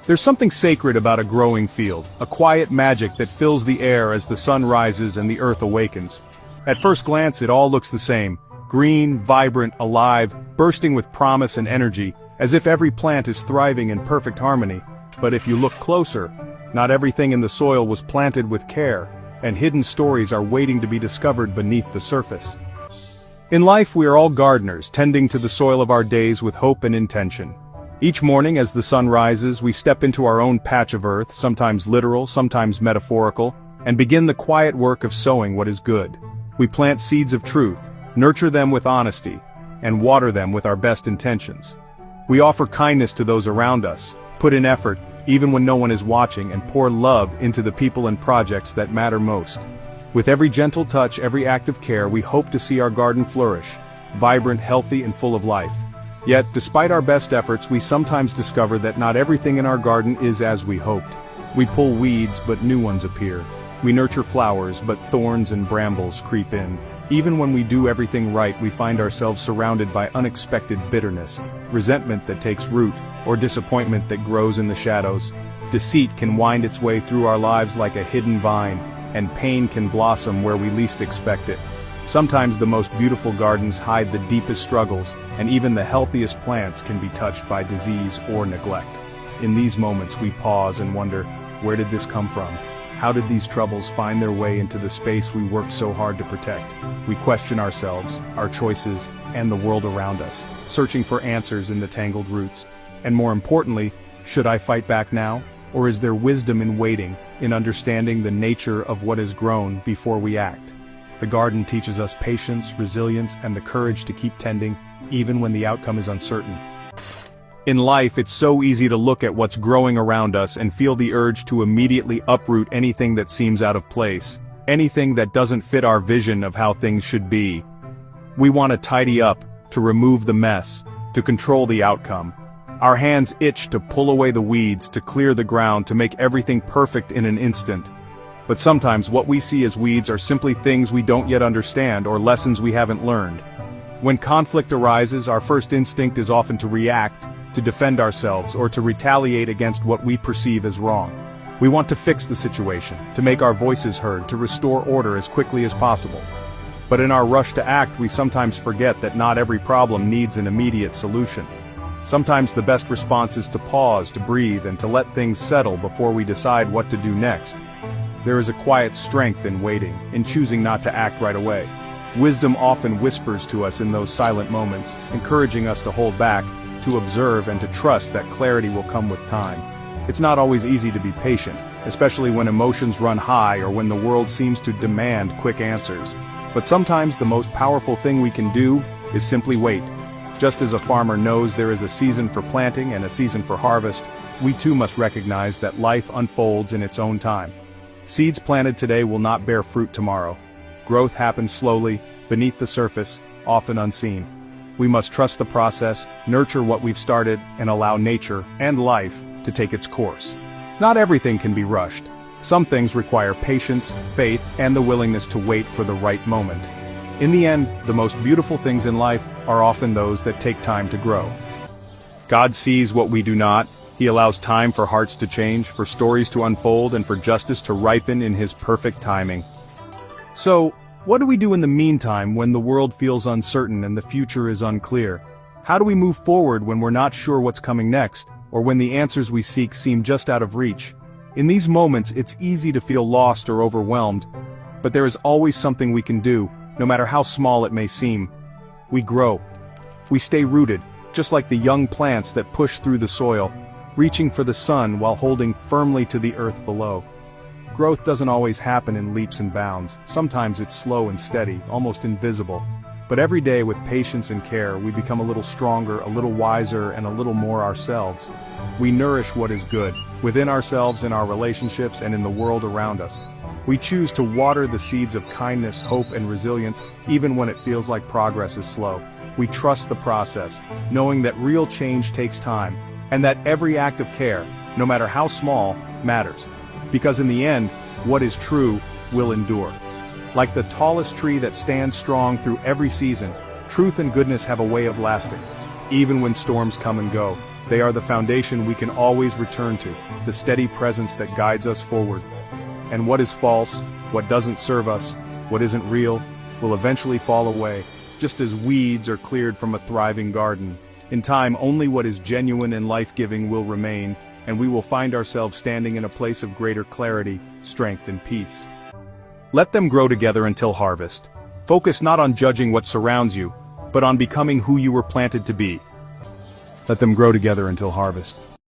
There's something sacred about a growing field, a quiet magic that fills the air as the sun rises and the earth awakens. At first glance it all looks the same, green, vibrant, alive, bursting with promise and energy, as if every plant is thriving in perfect harmony. But if you look closer, not everything in the soil was planted with care, and hidden stories are waiting to be discovered beneath the surface. In life we are all gardeners, tending to the soil of our days with hope and intention. Each morning as the sun rises, we step into our own patch of earth, sometimes literal, sometimes metaphorical, and begin the quiet work of sowing what is good. We plant seeds of truth, nurture them with honesty, and water them with our best intentions. We offer kindness to those around us, put in effort, even when no one is watching, and pour love into the people and projects that matter most. With every gentle touch, every act of care, we hope to see our garden flourish, vibrant, healthy, and full of life. Yet, despite our best efforts, we sometimes discover that not everything in our garden is as we hoped. We pull weeds, but new ones appear. We nurture flowers, but thorns and brambles creep in. Even when we do everything right, we find ourselves surrounded by unexpected bitterness, resentment that takes root, or disappointment that grows in the shadows. Deceit can wind its way through our lives like a hidden vine, and pain can blossom where we least expect it. Sometimes the most beautiful gardens hide the deepest struggles, and even the healthiest plants can be touched by disease or neglect. In these moments we pause and wonder, where did this come from? How did these troubles find their way into the space we worked so hard to protect? We question ourselves, our choices, and the world around us, searching for answers in the tangled roots. And more importantly, should I fight back now? Or is there wisdom in waiting, in understanding the nature of what has grown before we act? The garden teaches us patience, resilience, and the courage to keep tending, even when the outcome is uncertain. In life, it's so easy to look at what's growing around us and feel the urge to immediately uproot anything that seems out of place, anything that doesn't fit our vision of how things should be. We want to tidy up, to remove the mess, to control the outcome. Our hands itch to pull away the weeds, to clear the ground, to make everything perfect in an instant. But sometimes what we see as weeds are simply things we don't yet understand or lessons we haven't learned. When conflict arises, our first instinct is often to react, to defend ourselves, or to retaliate against what we perceive as wrong. We want to fix the situation, to make our voices heard, to restore order as quickly as possible. But in our rush to act, we sometimes forget that not every problem needs an immediate solution. Sometimes the best response is to pause, to breathe, and to let things settle before we decide what to do next. There is a quiet strength in waiting, in choosing not to act right away. Wisdom often whispers to us in those silent moments, encouraging us to hold back, to observe, and to trust that clarity will come with time. It's not always easy to be patient, especially when emotions run high or when the world seems to demand quick answers. But sometimes the most powerful thing we can do is simply wait. Just as a farmer knows there is a season for planting and a season for harvest, we too must recognize that life unfolds in its own time. Seeds planted today will not bear fruit tomorrow. Growth happens slowly, beneath the surface, often unseen. We must trust the process, nurture what we've started, and allow nature and life to take its course. Not everything can be rushed. Some things require patience, faith, and the willingness to wait for the right moment. In the end, the most beautiful things in life are often those that take time to grow. God sees what we do not. He allows time for hearts to change, for stories to unfold, and for justice to ripen in His perfect timing. So, what do we do in the meantime when the world feels uncertain and the future is unclear? How do we move forward when we're not sure what's coming next, or when the answers we seek seem just out of reach? In these moments, it's easy to feel lost or overwhelmed, but there is always something we can do, no matter how small it may seem. We grow. We stay rooted, just like the young plants that push through the soil, reaching for the sun while holding firmly to the earth below. Growth doesn't always happen in leaps and bounds. Sometimes it's slow and steady, almost invisible. But every day with patience and care, we become a little stronger, a little wiser, and a little more ourselves. We nourish what is good, within ourselves, in our relationships, and in the world around us. We choose to water the seeds of kindness, hope, and resilience, even when it feels like progress is slow. We trust the process, knowing that real change takes time, and that every act of care, no matter how small, matters. Because in the end, what is true will endure. Like the tallest tree that stands strong through every season, truth and goodness have a way of lasting, even when storms come and go. They are the foundation we can always return to, the steady presence that guides us forward. And what is false, what doesn't serve us, what isn't real, will eventually fall away, just as weeds are cleared from a thriving garden. In time, only what is genuine and life-giving will remain, and we will find ourselves standing in a place of greater clarity, strength, and peace. Let them grow together until harvest. Focus not on judging what surrounds you, but on becoming who you were planted to be. Let them grow together until harvest.